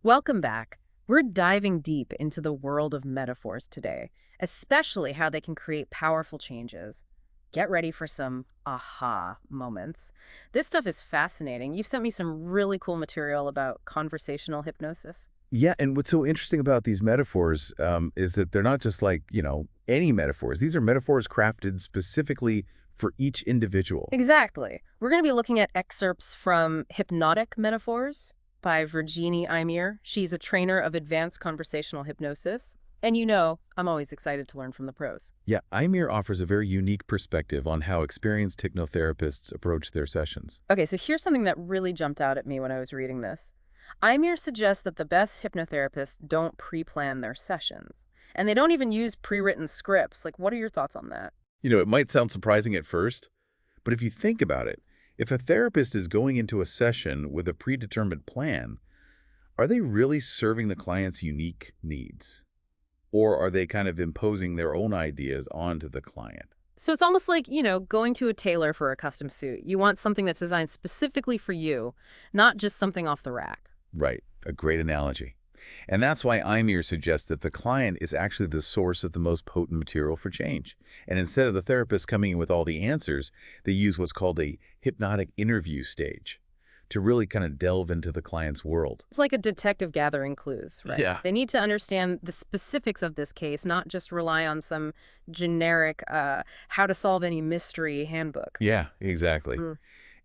Welcome back. We're diving deep into the world of metaphors today, especially how they can create powerful changes. Get ready for some aha moments. This stuff is fascinating. You've sent me some really cool material about conversational hypnosis. Yeah, and what's so interesting about these metaphors is that they're not just like, any metaphors. These are metaphors crafted specifically for each individual. Exactly. We're going to be looking at excerpts from Hypnotic Metaphors by Virginie Eymere. She's a trainer of advanced conversational hypnosis. And I'm always excited to learn from the pros. Yeah, Eymere offers a very unique perspective on how experienced hypnotherapists approach their sessions. Okay, so here's something that really jumped out at me when I was reading this. Eymere suggests that the best hypnotherapists don't pre-plan their sessions. And they don't even use pre-written scripts. Like, what are your thoughts on that? It might sound surprising at first, but if you think about it, if a therapist is going into a session with a predetermined plan, are they really serving the client's unique needs? Or are they kind of imposing their own ideas onto the client? So it's almost like, going to a tailor for a custom suit. You want something that's designed specifically for you, not just something off the rack. Right, a great analogy. And that's why Eymere suggests that the client is actually the source of the most potent material for change. And instead of the therapist coming in with all the answers, they use what's called a hypnotic interview stage to really kind of delve into the client's world. It's like a detective gathering clues, right? Yeah. They need to understand the specifics of this case, not just rely on some generic how to solve any mystery handbook. Yeah, exactly. Mm.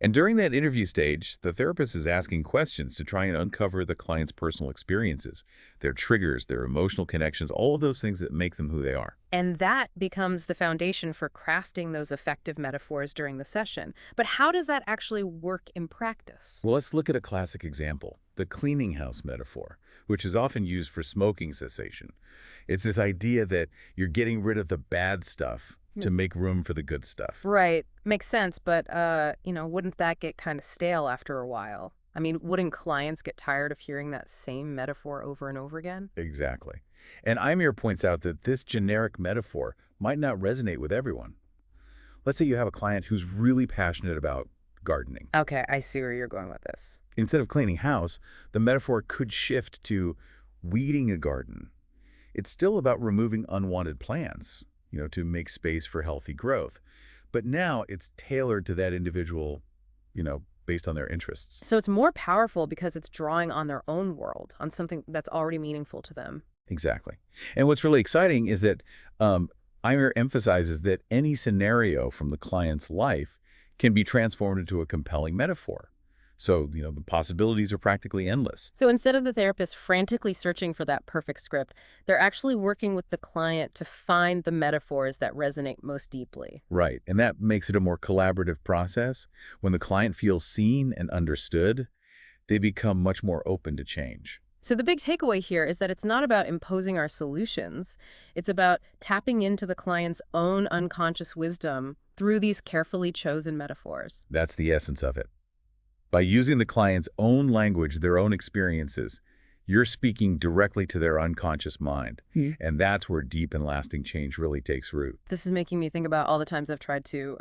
And during that interview stage, the therapist is asking questions to try and uncover the client's personal experiences, their triggers, their emotional connections, all of those things that make them who they are. And that becomes the foundation for crafting those effective metaphors during the session. But how does that actually work in practice? Well, let's look at a classic example, the cleaning house metaphor, which is often used for smoking cessation. It's this idea that you're getting rid of the bad stuff to make room for the good stuff. Right. Makes sense, but, wouldn't that get kind of stale after a while? I mean, wouldn't clients get tired of hearing that same metaphor over and over again? Exactly. And Eymere points out that this generic metaphor might not resonate with everyone. Let's say you have a client who's really passionate about gardening. Okay, I see where you're going with this. Instead of cleaning house, the metaphor could shift to weeding a garden. It's still about removing unwanted plants, to make space for healthy growth. But now it's tailored to that individual, based on their interests. So it's more powerful because it's drawing on their own world, on something that's already meaningful to them. Exactly. And what's really exciting is that Eymere emphasizes that any scenario from the client's life can be transformed into a compelling metaphor. So, the possibilities are practically endless. So instead of the therapist frantically searching for that perfect script, they're actually working with the client to find the metaphors that resonate most deeply. Right. And that makes it a more collaborative process. When the client feels seen and understood, they become much more open to change. So the big takeaway here is that it's not about imposing our solutions. It's about tapping into the client's own unconscious wisdom through these carefully chosen metaphors. That's the essence of it. By using the client's own language, their own experiences, you're speaking directly to their unconscious mind. And that's where deep and lasting change really takes root. This is making me think about all the times I've tried to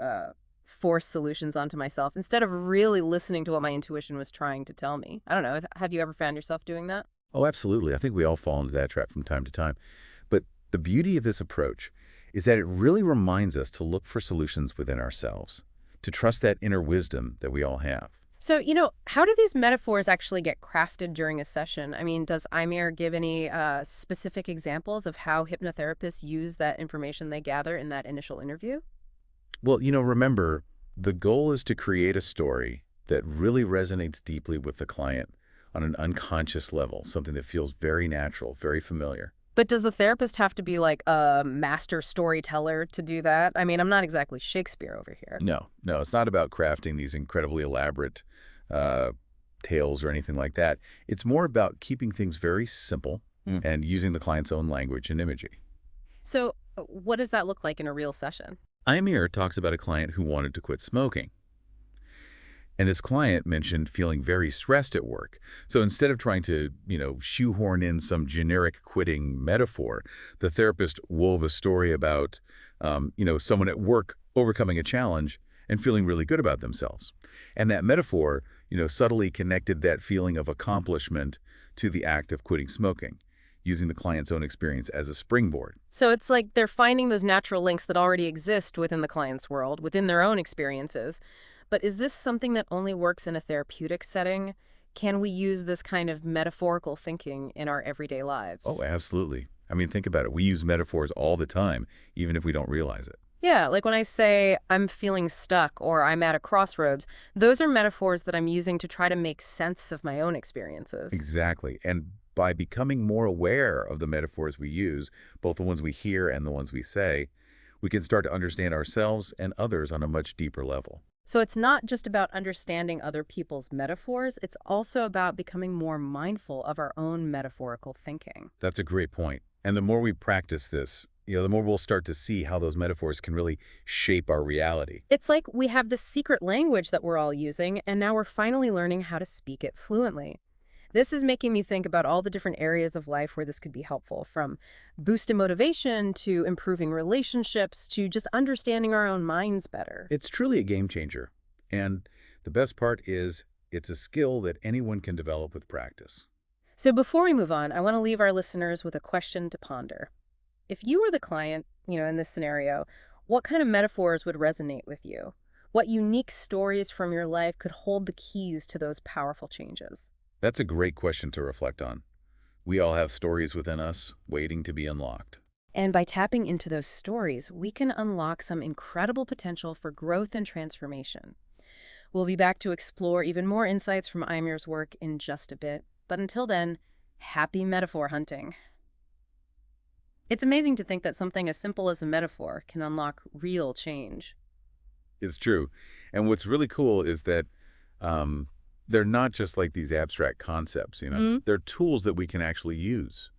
force solutions onto myself instead of really listening to what my intuition was trying to tell me. I don't know. Have you ever found yourself doing that? Oh, absolutely. I think we all fall into that trap from time to time. But the beauty of this approach is that it really reminds us to look for solutions within ourselves, to trust that inner wisdom that we all have. So, how do these metaphors actually get crafted during a session? I mean, does Eymere give any specific examples of how hypnotherapists use that information they gather in that initial interview? Well, remember, the goal is to create a story that really resonates deeply with the client on an unconscious level, something that feels very natural, very familiar. But does the therapist have to be like a master storyteller to do that? I mean, I'm not exactly Shakespeare over here. No, it's not about crafting these incredibly elaborate tales or anything like that. It's more about keeping things very simple and using the client's own language and imagery. So what does that look like in a real session? Eymere talks about a client who wanted to quit smoking. And this client mentioned feeling very stressed at work. So instead of trying to, shoehorn in some generic quitting metaphor, the therapist wove a story about, someone at work overcoming a challenge and feeling really good about themselves. And that metaphor, subtly connected that feeling of accomplishment to the act of quitting smoking, using the client's own experience as a springboard. So it's like they're finding those natural links that already exist within the client's world, within their own experiences. But is this something that only works in a therapeutic setting? Can we use this kind of metaphorical thinking in our everyday Oh, lives? absolutely. I mean, think about it. We use metaphors all the time, even if we don't realize it. Yeah, like when I say I'm feeling stuck or I'm at a crossroads, those are metaphors that I'm using to try to make sense of my own experiences. Exactly. And by becoming more aware of the metaphors we use, both the ones we hear and the ones we say, we can start to understand ourselves and others on a much deeper level. So it's not just about understanding other people's metaphors, it's also about becoming more mindful of our own metaphorical thinking. That's a great point. And the more we practice this, the more we'll start to see how those metaphors can really shape our reality. It's like we have this secret language that we're all using, and now we're finally learning how to speak it fluently. This is making me think about all the different areas of life where this could be helpful, from boosting motivation to improving relationships to just understanding our own minds better. It's truly a game changer. And the best part is it's a skill that anyone can develop with practice. So before we move on, I want to leave our listeners with a question to ponder. If you were the client, in this scenario, what kind of metaphors would resonate with you? What unique stories from your life could hold the keys to those powerful changes? That's a great question to reflect on. We all have stories within us waiting to be unlocked. And by tapping into those stories, we can unlock some incredible potential for growth and transformation. We'll be back to explore even more insights from Eymere's work in just a bit. But until then, happy metaphor hunting. It's amazing to think that something as simple as a metaphor can unlock real change. It's true. And what's really cool is that they're not just like these abstract concepts. They're tools that we can actually use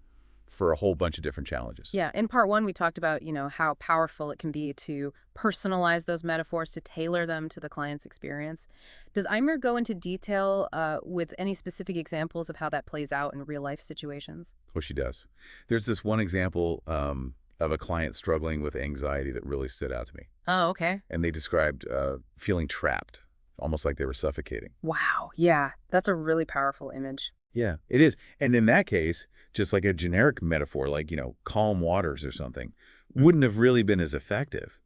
for a whole bunch of different challenges. Yeah, in part one, we talked about, how powerful it can be to personalize those metaphors, to tailor them to the client's experience. Does Eymere go into detail with any specific examples of how that plays out in real life situations? Well, she does. There's this one example of a client struggling with anxiety that really stood out to me. Oh, okay. And they described feeling trapped, almost like they were suffocating. Wow. Yeah, that's a really powerful image. Yeah, it is. And in that case, just like a generic metaphor, like, calm waters or something, wouldn't have really been as effective.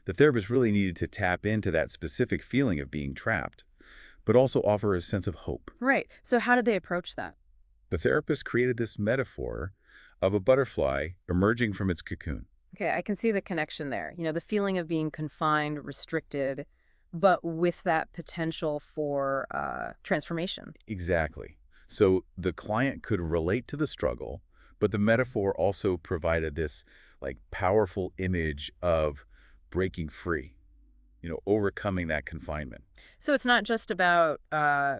The therapist really needed to tap into that specific feeling of being trapped, but also offer a sense of hope. Right. So how did they approach that? The therapist created this metaphor of a butterfly emerging from its cocoon. Okay, I can see the connection there. The feeling of being confined, restricted, but with that potential for transformation. Exactly. So the client could relate to the struggle, but the metaphor also provided this powerful image of breaking free, overcoming that confinement. So it's not just about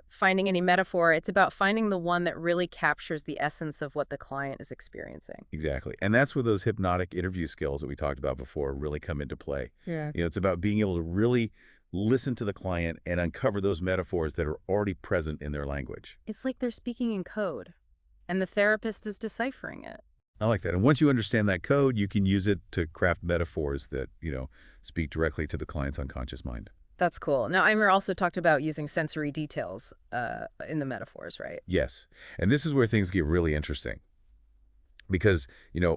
finding any metaphor, it's about finding the one that really captures the essence of what the client is experiencing. Exactly. And that's where those hypnotic interview skills that we talked about before really come into play. Yeah. It's about being able to really listen to the client and uncover those metaphors that are already present in their language. It's like they're speaking in code, and the therapist is deciphering it. I like that. And once you understand that code, you can use it to craft metaphors that, speak directly to the client's unconscious mind. That's cool. Now, Eimer also talked about using sensory details in the metaphors, right? Yes. And this is where things get really interesting. Because,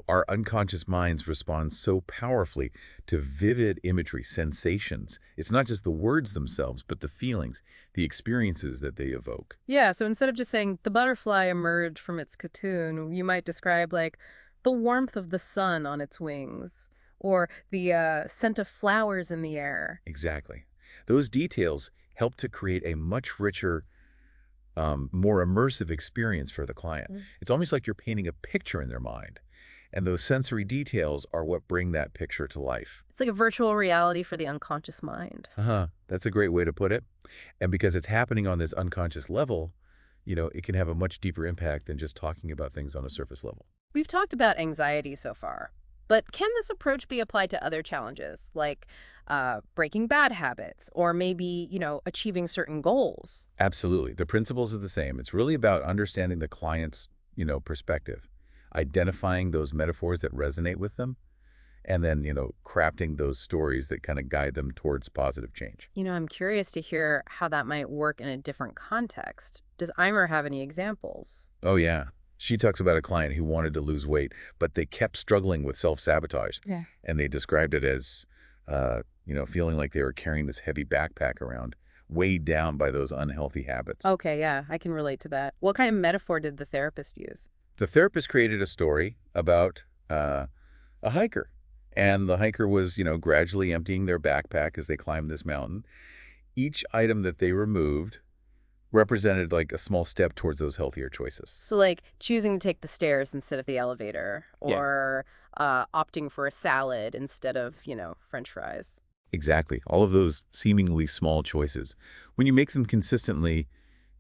our unconscious minds respond so powerfully to vivid imagery, sensations. It's not just the words themselves, but the feelings, the experiences that they evoke. Yeah, so instead of just saying the butterfly emerged from its cocoon, you might describe like the warmth of the sun on its wings or the scent of flowers in the air. Exactly. Those details help to create a much richer, more immersive experience for the client. It's almost like you're painting a picture in their mind. And those sensory details are what bring that picture to life. It's like a virtual reality for the unconscious mind. That's a great way to put it. And because it's happening on this unconscious level, it can have a much deeper impact than just talking about things on a surface level. We've talked about anxiety so far, but can this approach be applied to other challenges, like breaking bad habits or maybe, achieving certain goals? Absolutely. The principles are the same. It's really about understanding the client's, perspective, identifying those metaphors that resonate with them, and then, crafting those stories that kind of guide them towards positive change. I'm curious to hear how that might work in a different context. Does Eimer have any examples? Oh, yeah. She talks about a client who wanted to lose weight, but they kept struggling with self-sabotage. Yeah. And they described it as, feeling like they were carrying this heavy backpack around, weighed down by those unhealthy habits. Okay, yeah, I can relate to that. What kind of metaphor did the therapist use? The therapist created a story about a hiker. And the hiker was, gradually emptying their backpack as they climbed this mountain. Each item that they removed represented like a small step towards those healthier choices. So, like choosing to take the stairs instead of the elevator, Yeah. or opting for a salad instead of, French fries. Exactly. All of those seemingly small choices. When you make them consistently,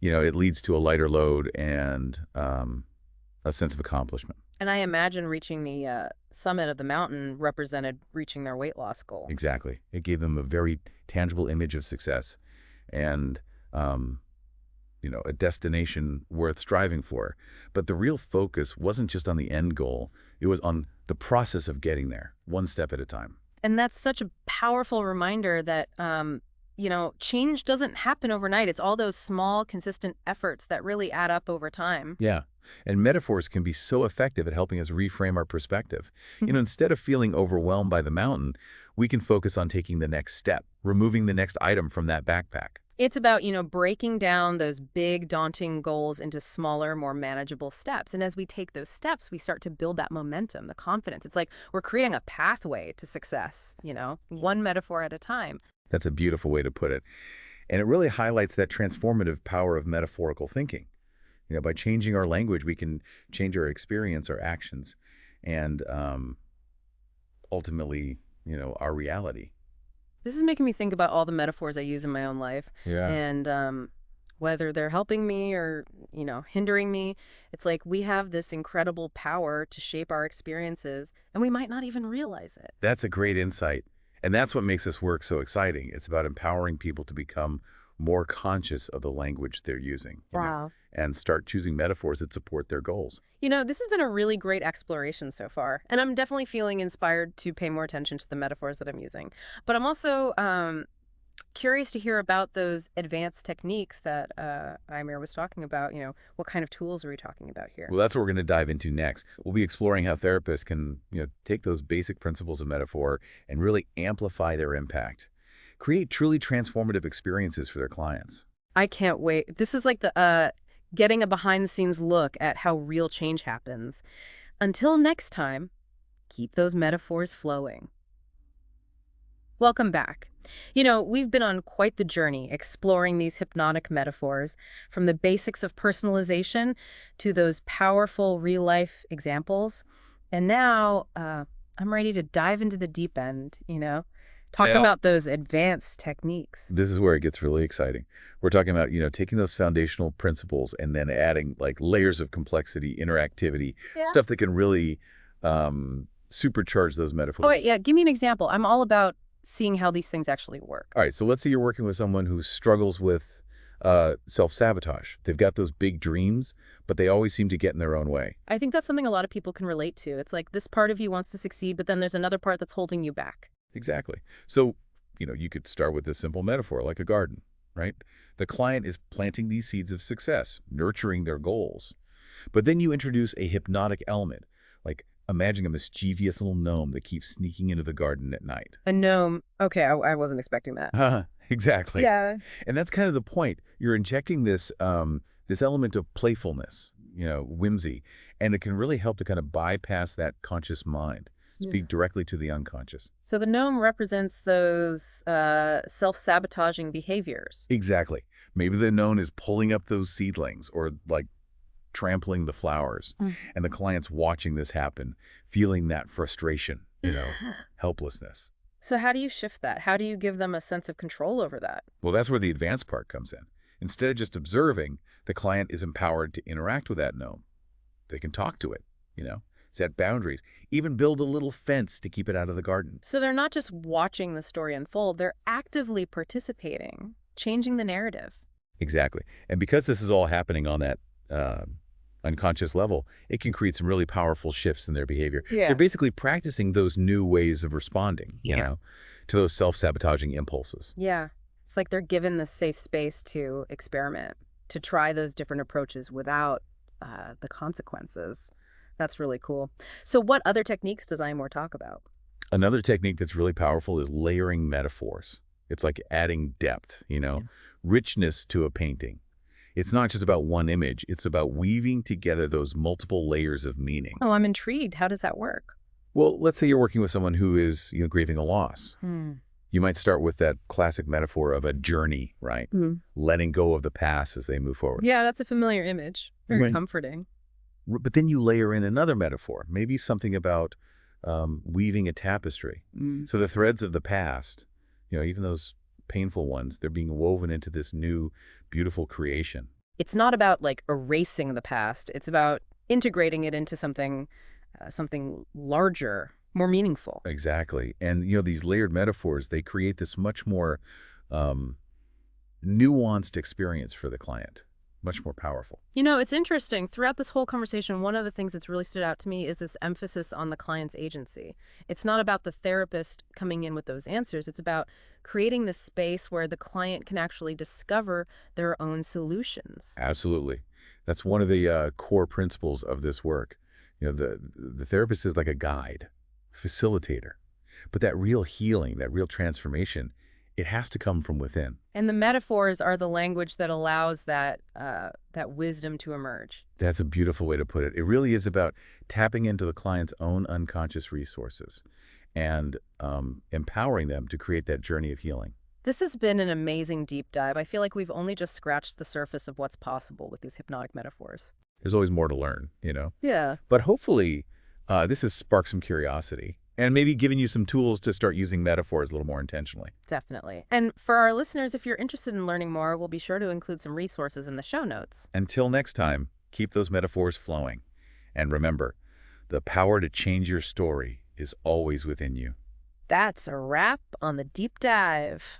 it leads to a lighter load and a sense of accomplishment. And I imagine reaching the summit of the mountain represented reaching their weight loss goal. Exactly. It gave them a very tangible image of success and, a destination worth striving for. But the real focus wasn't just on the end goal. It was on the process of getting there, one step at a time. And that's such a powerful reminder that, change doesn't happen overnight. It's all those small, consistent efforts that really add up over time. Yeah. And metaphors can be so effective at helping us reframe our perspective. Instead of feeling overwhelmed by the mountain, we can focus on taking the next step, removing the next item from that backpack. It's about, breaking down those big, daunting goals into smaller, more manageable steps. And as we take those steps, we start to build that momentum, the confidence. It's like we're creating a pathway to success, one metaphor at a time. That's a beautiful way to put it. And it really highlights that transformative power of metaphorical thinking. By changing our language, we can change our experience, our actions, and ultimately, our reality. This is making me think about all the metaphors I use in my own life. Yeah. And whether they're helping me or, hindering me, it's like we have this incredible power to shape our experiences, and we might not even realize it. That's a great insight. And that's what makes this work so exciting. It's about empowering people to become more conscious of the language they're using. Wow. And start choosing metaphors that support their goals. This has been a really great exploration so far, and I'm definitely feeling inspired to pay more attention to the metaphors that I'm using. But I'm also curious to hear about those advanced techniques that Eymere was talking about. What kind of tools are we talking about here? Well, that's what we're going to dive into next. We'll be exploring how therapists can, take those basic principles of metaphor and really amplify their impact. Create truly transformative experiences for their clients. I can't wait. This is like the getting a behind-the-scenes look at how real change happens. Until next time, keep those metaphors flowing. Welcome back. We've been on quite the journey exploring these hypnotic metaphors, from the basics of personalization to those powerful real-life examples. And now I'm ready to dive into the deep end, Talk about those advanced techniques. This is where it gets really exciting. We're talking about, taking those foundational principles and then adding like layers of complexity, interactivity, stuff that can really supercharge those metaphors. Oh, wait, yeah. Give me an example. I'm all about seeing how these things actually work. All right. So let's say you're working with someone who struggles with self-sabotage. They've got those big dreams, but they always seem to get in their own way. I think that's something a lot of people can relate to. It's like this part of you wants to succeed, but then there's another part that's holding you back. Exactly. So, you could start with this simple metaphor, like a garden, right? The client is planting these seeds of success, nurturing their goals. But then you introduce a hypnotic element, like imagine a mischievous little gnome that keeps sneaking into the garden at night. A gnome. Okay, I wasn't expecting that. Exactly. Yeah. And that's kind of the point. You're injecting this this element of playfulness, whimsy, and it can really help to kind of bypass that conscious mind. Speak directly to the unconscious. So the gnome represents those self-sabotaging behaviors. Exactly. Maybe the gnome is pulling up those seedlings or like trampling the flowers. And the client's watching this happen, feeling that frustration, helplessness. So how do you shift that? How do you give them a sense of control over that? Well, that's where the advanced part comes in. Instead of just observing, the client is empowered to interact with that gnome. They can talk to it, set boundaries, even build a little fence to keep it out of the garden. So they're not just watching the story unfold, they're actively participating, changing the narrative. Exactly. And because this is all happening on that unconscious level, it can create some really powerful shifts in their behavior. They're Yeah. basically practicing those new ways of responding, Yeah. to those self-sabotaging impulses. Yeah. It's like they're given this safe space to experiment, to try those different approaches without the consequences. That's really cool. So what other techniques does Imore talk about? Another technique that's really powerful is layering metaphors. It's like adding depth, Yeah. richness to a painting. It's not just about one image, it's about weaving together those multiple layers of meaning. Oh, I'm intrigued. How does that work? Well, let's say you're working with someone who is, grieving a loss. Hmm. You might start with that classic metaphor of a journey, right? Mm. Letting go of the past as they move forward. Yeah, that's a familiar image. Very Right. comforting. But then you layer in another metaphor, maybe something about weaving a tapestry. Mm. So the threads of the past, even those painful ones, they're being woven into this new, beautiful creation. It's not about like erasing the past. It's about integrating it into something larger, more meaningful. Exactly. And, these layered metaphors, they create this much more um, nuanced experience for the client, much more powerful. It's interesting. Throughout this whole conversation, one of the things that's really stood out to me is this emphasis on the client's agency. It's not about the therapist coming in with those answers. It's about creating this space where the client can actually discover their own solutions. Absolutely. That's one of the core principles of this work. The therapist is like a guide, facilitator. But that real healing, that real transformation, it has to come from within. And the metaphors are the language that allows that wisdom to emerge. That's a beautiful way to put it. It really is about tapping into the client's own unconscious resources and empowering them to create that journey of healing. This has been an amazing deep dive. I feel like we've only just scratched the surface of what's possible with these hypnotic metaphors. There's always more to learn. Yeah. But hopefully, this has sparked some curiosity and maybe given you some tools to start using metaphors a little more intentionally. Definitely. And for our listeners, if you're interested in learning more, we'll be sure to include some resources in the show notes. Until next time, keep those metaphors flowing. And remember, the power to change your story is always within you. That's a wrap on the deep dive.